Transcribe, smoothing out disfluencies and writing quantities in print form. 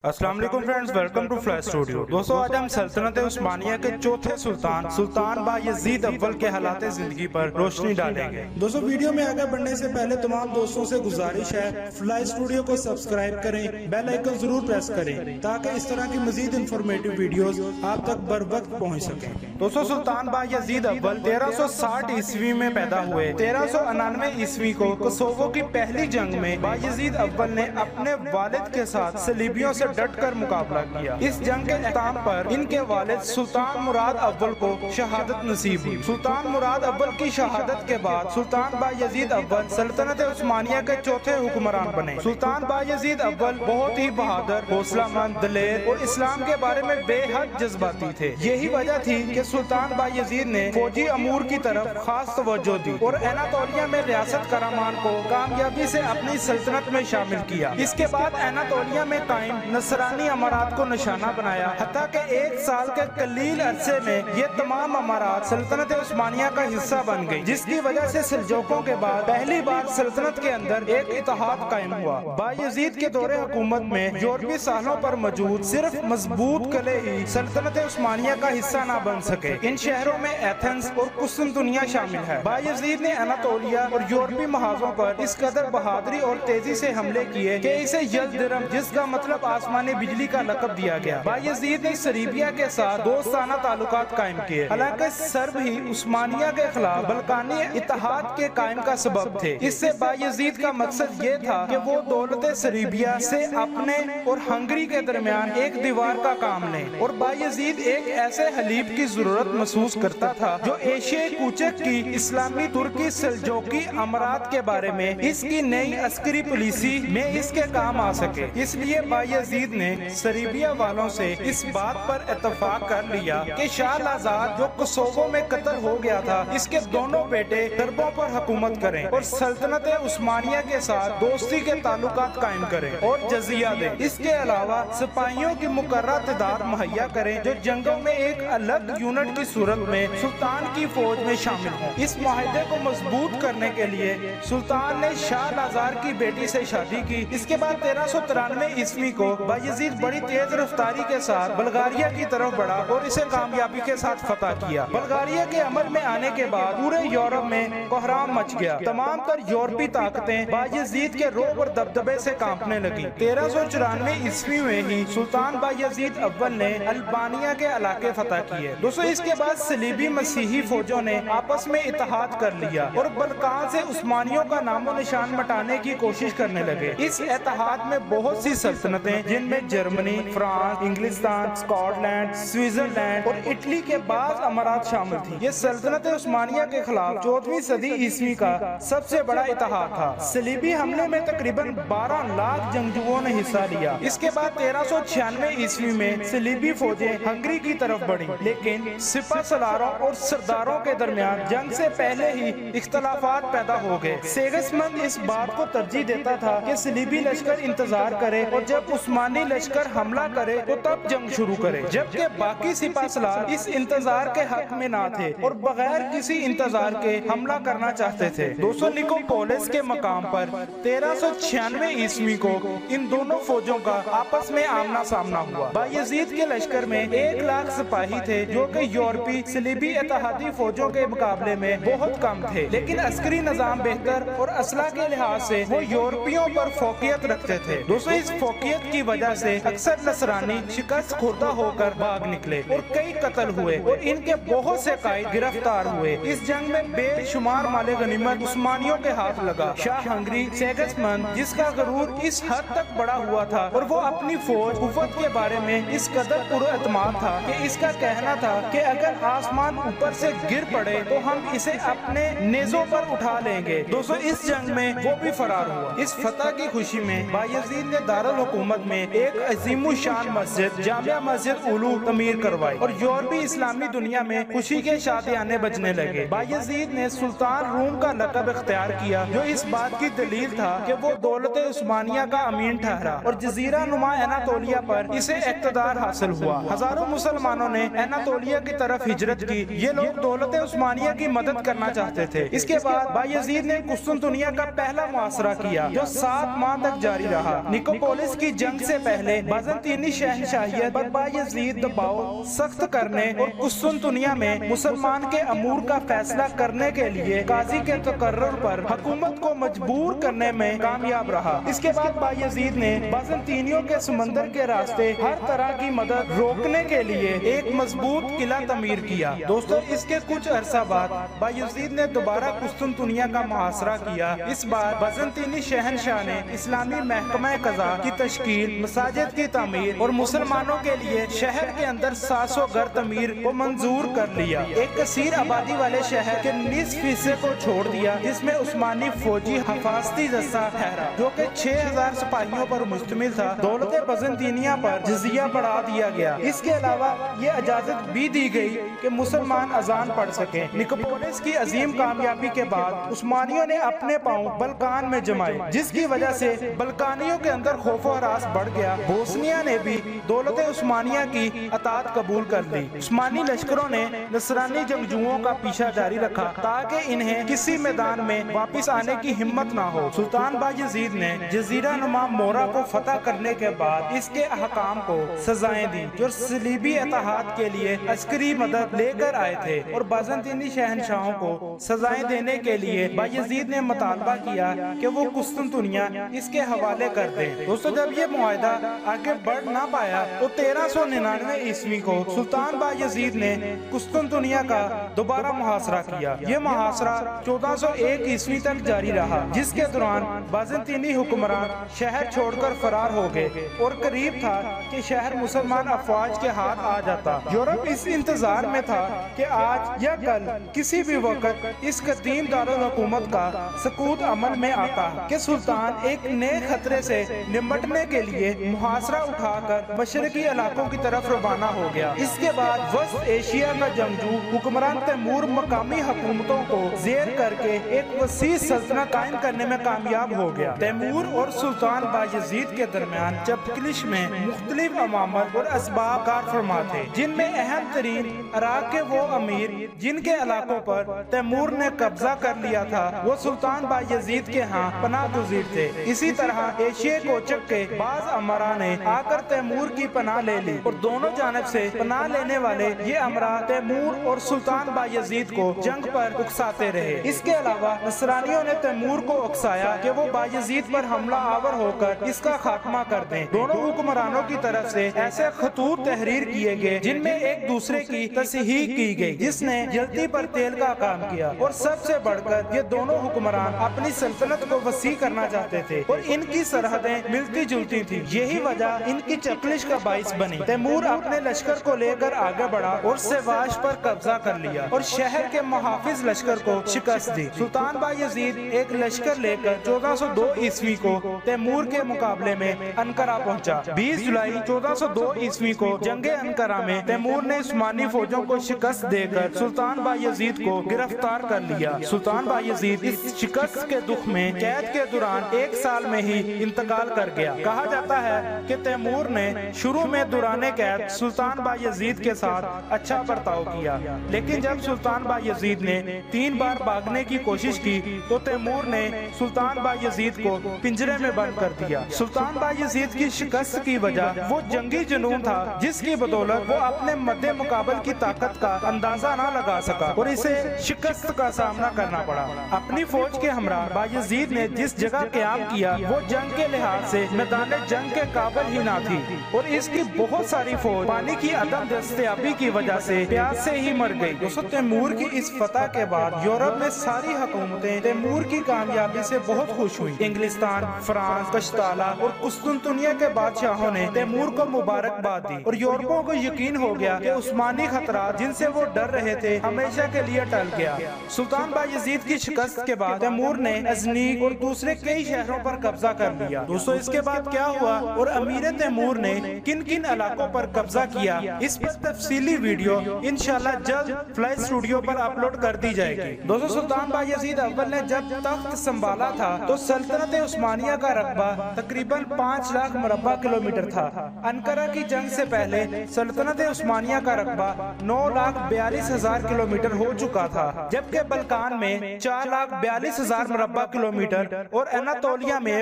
السلام علیکم friends, welcome to flash studio. دوستو آج ہم سلطنت عثمانیہ کے چوتھے سلطان بایزید اول کے حالات زندگی پر روشنی ڈالیں گے۔ دوستو ویڈیو میں آگے بڑھنے سے پہلے تمام دوستوں سے گزارش ہے فلیش اسٹوڈیو کو سبسکرائب کریں، بیل آئیکن ضرور پریس کریں تاکہ اس طرح کی مزید انفارمیٹو ویڈیوز آپ تک بر وقت پہنچ سکیں۔ دوستو سلطان بایزید اول 1360 عیسوی میں پیدا ہوئے۔ 1399 عیسوی کو کوسوو کی پہلی جنگ میں بایزید اول نے اپنے والد کے ساتھ صلیبیوں سے ڈٹ کر مقابلہ کیا۔ اس جنگ کے اختتام پر ان کے والد سلطان مراد اول کو شہادت نصیب ہوئی۔ سلطان مراد اول کی شہادت کے بعد سلطان بایزید اول سلطنت عثمانیہ کے چوتھے حکمران بنے۔ سلطان بایزید اول بہت ہی بہادر، حوصلہ مند، دلیر اور اسلام کے بارے میں بے حد جذباتی تھے۔ یہی وجہ تھی کہ سلطان بایزید نے فوجی امور کی طرف خاص توجہ دی اور اناطولیہ میں ریاست کرمان کو کامیابی سے اپنی سلطنت میں شامل کیا۔ اس کے بعد اناطولیہ میں قائم نصرانی امارات کو نشانہ بنایا، حتیٰ کہ ایک سال کے قلیل عرصے میں یہ تمام امارات سلطنت عثمانیہ کا حصہ بن گئی، جس کی وجہ سے سلجوقوں کے بعد پہلی بار سلطنت کے اندر ایک اتحاد قائم ہوا۔ بایزید کے دور حکومت میں یورپی ساحلوں پر موجود صرف مضبوط قلعے ہی سلطنت عثمانیہ کا حصہ نہ بن سکے۔ ان شہروں میں ایتھنز اور قسطنطنیہ شامل ہے۔ بایزید نے اناطولیہ اور یورپی محاذوں پر اس قدر بہادری اور تیزی سے حملے کیے کہ اسے یلدرم، جس کا مطلب آسمانی بجلی کا لقب دیا گیا۔ بایزید نے سریبیا کے ساتھ دوستانہ تعلقات قائم کیے، حالانکہ سرب ہی عثمانیہ کے خلاف بلقانی اتحاد کے قائم کا سبب تھے۔ اس سے بایزید کا مقصد یہ تھا کہ وہ دولت سریبیا سے اپنے اور ہنگری کے درمیان ایک دیوار کا کام لیں، اور بایزید ایک ایسے حلیف کی ضرورت محسوس کرتا تھا جو ایشیائی کوچک کی اسلامی ترکی سلجوقی امارات کے بارے میں اس کی نئی عسکری پالیسی میں اس کے کام آ سکے۔ اس لیے بایزید نے سریبیا والوں سے اس بات پر اتفاق کر لیا کہ شاہ لازاد جو کوسوو میں قتل ہو گیا تھا، اس کے دونوں بیٹے دربوں پر حکومت کریں اور سلطنت عثمانیہ کے ساتھ دوستی کے تعلقات قائم کریں اور جزیہ دیں۔ اس کے علاوہ سپاہیوں کی مقررہ تعداد مہیا کریں جو جنگوں میں ایک الگ یونٹ کی صورت میں سلطان کی فوج میں شامل ہوں۔ اس معاہدے کو مضبوط کرنے کے لیے سلطان نے شاہ لازار کی بیٹی سے شادی کی۔ اس کے بعد 1393 عیسوی کو بایزید بڑی تیز رفتاری کے ساتھ بلغاریہ کی طرف بڑھا اور اسے کامیابی کے ساتھ فتح کیا۔ بلغاریہ کے عمل میں آنے کے بعد پورے یورپ میں کوہرام مچ گیا۔ تمام تر یورپی طاقتیں بایزید کے رعب اور دبدبے سے کانپنے لگیں۔ 1394 عیسوی میں ہی سلطان بایزید اول نے البانیہ کے علاقے فتح کیے۔ دوستو اس کے بعد صلیبی مسیحی فوجوں نے آپس میں اتحاد کر لیا اور بلقان سے عثمانیوں کا نام و نشان مٹانے کی کوشش کرنے لگے۔ اس اتحاد میں بہت سی سلطنتیں، جن میں جرمنی، فرانس، انگلستان، اسکاٹ لینڈ، سوئٹزرلینڈ اور اٹلی کے بعض امارات شامل تھی۔ یہ سلطنت عثمانیہ کے خلاف 14ویں صدی عیسوی کا سب سے بڑا اتحاد تھا۔ صلیبی حملے میں تقریباً 12 لاکھ جنگجوؤں نے حصہ لیا۔ اس کے بعد 1396 عیسوی میں صلیبی فوجیں ہنگری کی طرف بڑھیں، لیکن سپہ سالاروں اور سرداروں کے درمیان جنگ سے پہلے ہی اختلافات پیدا ہو گئے۔ سیگسمنڈ اس بات کو ترجیح دیتا تھا کہ صلیبی لشکر انتظار کرے اور جب عثمانی لشکر حملہ کرے تو تب جنگ شروع کرے، جبکہ باقی سپہ سالار اس انتظار کے حق میں نہ تھے اور بغیر کسی انتظار کے حملہ کرنا چاہتے تھے۔ دوستو نکوپولس کے مقام پر 1396 عیسوی کو ان دونوں فوجوں کا آپس میں آمنا سامنا ہوا۔ بایزید کے لشکر میں 1 لاکھ سپاہی تھے جو کہ یورپی صلیبی اتحادی فوجوں کے مقابلے میں بہت کم تھے، لیکن عسکری نظام بہتر اور اسلحہ کے لحاظ سے وہ یورپیوں پر فوقیت رکھتے تھے۔ دوستو اس فوقیت کی وجہ سے اکثر نصرانی شکست خوردہ ہو کر بھاگ نکلے اور کئی قتل ہوئے اور ان کے بہت سے قائد گرفتار ہوئے۔ اس جنگ میں بے شمار مال غنیمت عثمانیوں کے ہاتھ لگا۔ شاہ ہنگری سیگسمنڈ، جس کا غرور اس حد تک بڑا ہوا تھا اور وہ اپنی فوج قوت کے بارے میں اس قدر پر اعتماد تھا کہ اس کا کہنا تھا کہ اگر آسمان اوپر سے گر پڑے تو ہم اسے اپنے نیزوں پر اٹھا لیں گے۔ دوستو اس جنگ میں وہ بھی فرار ہوا۔ اس فتح کی خوشی میں بایزید نے دارالحکومت میں ایک عظیم الشان مسجد جامع مسجد اولو تعمیر کروائی اور یورپی اسلامی دنیا میں خوشی کے شادیانے بجنے لگے۔ بایزید نے سلطان روم کا لقب اختیار کیا، جو اس بات کی دلیل تھا کہ وہ دولت عثمانیہ کا امین ٹھہرا اور جزیرہ نما اناطولیہ پر اسے اقتدار حاصل ہوا۔ ہزاروں مسلمانوں نے اناطولیہ کی طرف ہجرت کی۔ یہ لوگ دولت عثمانیہ کی مدد کرنا چاہتے تھے۔ اس کے بعد بایزید نے قسطنطنیہ کا پہلا محاصرہ کیا جو 7 ماہ تک جاری رہا۔ نکوپولس کی جنگ سے سے پہلے بازنطینی شہنشاہیت پر بایزید دباؤ سخت کرنے اور قسطنطنیہ میں مسلمان کے امور کا فیصلہ کرنے کے لیے قاضی کے تقرر پر حکومت کو مجبور کرنے میں کامیاب رہا۔ اس کے بعد بایزید نے بازنطینیوں کے سمندر کے راستے ہر طرح کی مدد روکنے کے لیے ایک مضبوط قلعہ تعمیر کیا۔ دوستو اس کے کچھ عرصہ بعد بایزید نے دوبارہ قسطنطنیہ کا محاصرہ کیا۔ اس بار بازنطینی شہنشاہ نے اسلامی محکمہ قضاء کی تشکیل، مساجد کی تعمیر اور مسلمانوں کے لیے شہر کے اندر 700 گھر تعمیر کو منظور کر لیا۔ ایک کثیر آبادی والے شہر کے نصف حصے کو چھوڑ دیا، جس میں عثمانی فوجی حفاظتی دستہ ٹھہرا جو کہ 6000 سپاہیوں پر مشتمل تھا۔ دولت بازنطینیہ پر جزیہ بڑھا دیا گیا۔ اس کے علاوہ یہ اجازت بھی دی گئی کہ مسلمان اذان پڑھ سکیں۔ نکوپولس کی عظیم کامیابی کے بعد عثمانیوں نے اپنے پاؤں بلکان میں جمائے، جس کی وجہ سے بلکانیوں کے اندر خوف و ہراس بڑھ گیا۔ بوسنیا نے بھی دولت عثمانیہ کی اطاعت قبول کر لی۔ عثمانی لشکروں نے نصرانی جنگجوؤں کا پیچھا جاری رکھا تاکہ انہیں کسی میدان میں واپس آنے کی ہمت نہ ہو۔ سلطان بایزید نے جزیرہ نما مورا کو فتح کرنے کے بعد اس کے حکام کو سزائیں دی جو صلیبی اتحاد کے لیے عسکری مدد لے کر آئے تھے، اور بازنطینی شہنشاہوں کو سزائیں دینے کے لیے بایزید نے مطالبہ کیا کہ وہ قسطنطنیہ اس کے حوالے کر دیں۔ دوستو جب یہ معاہدہ آگے بڑھ نہ پایا تو 1399 عیسوی کو سلطان بایزید نے قسطنطنیہ کا دوبارہ محاصرہ کیا۔ یہ محاصرہ 1401 عیسوی تک جاری رہا، جس کے دوران بازنطینی حکمران شہر چھوڑ کر فرار ہو گئے اور قریب تھا کہ شہر مسلمان افواج کے ہاتھ آ جاتا۔ یورپ اس انتظار میں تھا کہ آج یا کل کسی بھی وقت اس قدیم دارالحکومت کا سقوط عمل میں آتا کہ سلطان ایک نئے خطرے سے نمٹنے کے لیے محاصرہ اٹھا کر مشرقی علاقوں کی طرف روانہ ہو گیا۔ اس کے بعد وسط ایشیا کا جنگجو حکمران تیمور مقامی حکومتوں کو زیر کر کے ایک وسیع سلطنت قائم کرنے میں کامیاب ہو گیا۔ تیمور اور سلطان بایزید کے درمیان چپکلش میں مختلف عوامل اور اسباب کار فرما تھے، جن میں اہم ترین عراق کے وہ امیر جن کے علاقوں پر تیمور نے قبضہ کر لیا تھا وہ سلطان بایزید کے ہاں پناہ گزیر تھے۔ اسی طرح ایشیا کوچک کے بعض امراء نے آ کر تیمور کی پناہ لے لی، اور دونوں جانب سے پناہ لینے والے یہ امراء تیمور اور سلطان بایزید کو جنگ پر اکساتے رہے۔ اس کے علاوہ نصرانیوں نے تیمور کو اکسایا کہ وہ بایزید پر حملہ آور ہو کر اس کا خاتمہ کر دیں۔ دونوں حکمرانوں کی طرف سے ایسے خطوط تحریر کیے گئے جن میں ایک دوسرے کی تصحیح کی گئی، جس نے جلدی پر تیل کا کام کیا، اور سب سے بڑھ کر یہ دونوں حکمران اپنی سلطنت کو وسیع کرنا چاہتے تھے اور ان کی سرحدیں ملتی جلتی تھی۔ یہی وجہ ان کی چکلش کا باعث بنی۔ تیمور اپنے لشکر کو لے کر آگے بڑھا اور سواش پر قبضہ کر لیا اور شہر کے محافظ لشکر کو شکست دی۔ سلطان بایزید ایک لشکر لے کر 1402 عیسوی کو تیمور کے مقابلے میں انقرہ پہنچا۔ 20 جولائی 1402 عیسوی کو جنگ انقرہ میں تیمور نے عثمانی فوجوں کو شکست دے کر سلطان بایزید کو گرفتار کر لیا۔ سلطان بایزید اس شکست کے دکھ میں قید کے دوران 1 سال میں ہی انتقال کر گیا۔ کہا جاتا ہے کہ تیمور نے شروع میں دوران قید سلطان بایزید کے ساتھ اچھا برتاؤ کیا، لیکن جب سلطان بایزید نے 3 بار بھاگنے کی کوشش کی تو تیمور نے سلطان بایزید کو پنجرے میں بند کر دیا۔ سلطان بایزید کی شکست کی وجہ وہ جنگی جنون تھا جس کی بدولت وہ اپنے مد مقابل کی طاقت کا اندازہ نہ لگا سکا اور اسے شکست کا سامنا کرنا پڑا۔ اپنی فوج کے ہمراہ بایزید نے جس جگہ قیام کیا وہ جنگ کے لحاظ سے میدان جنگ کے قابل ہی نہ تھی، اور اس کی بہت ساری فوج پانی کی عدم دستیابی کی وجہ سے پیاس سے ہی مر گئی۔ دوستو تیمور کی اس فتح کے بعد یورپ میں ساری حکومتیں تیمور کی کامیابی سے بہت خوش ہوئی۔ انگلستان، فرانس، قشتالہ اور قسطنطنیہ کے بادشاہوں نے تیمور کو مبارکباد دی، اور یورپوں کو یقین ہو گیا کہ عثمانی خطرات جن سے وہ ڈر رہے تھے ہمیشہ کے لیے ٹل گیا۔ سلطان بایزید کی شکست کے بعد تیمور نے غزنی اور دوسرے کئی شہروں پر قبضہ کر لیا۔ دوستو اس کے بعد کیا ہوا اور امیر تیمور نے کن کن علاقوں پر قبضہ کیا، اس پر تفصیلی ویڈیو انشاءاللہ جلد فلائی اسٹوڈیو پر اپلوڈ کر دی جائے گی۔ دوستو سلطان بایزید اول نے جب تخت سنبھالا تھا تو سلطنت عثمانیہ کا رقبہ تقریباً 5 لاکھ مربع کلومیٹر تھا۔ انقرہ کی جنگ سے پہلے سلطنت عثمانیہ کا رقبہ 9,42,000 کلومیٹر ہو چکا تھا، جبکہ بلکان میں 4,42,000 مربع کلومیٹر اور اناتولیا میں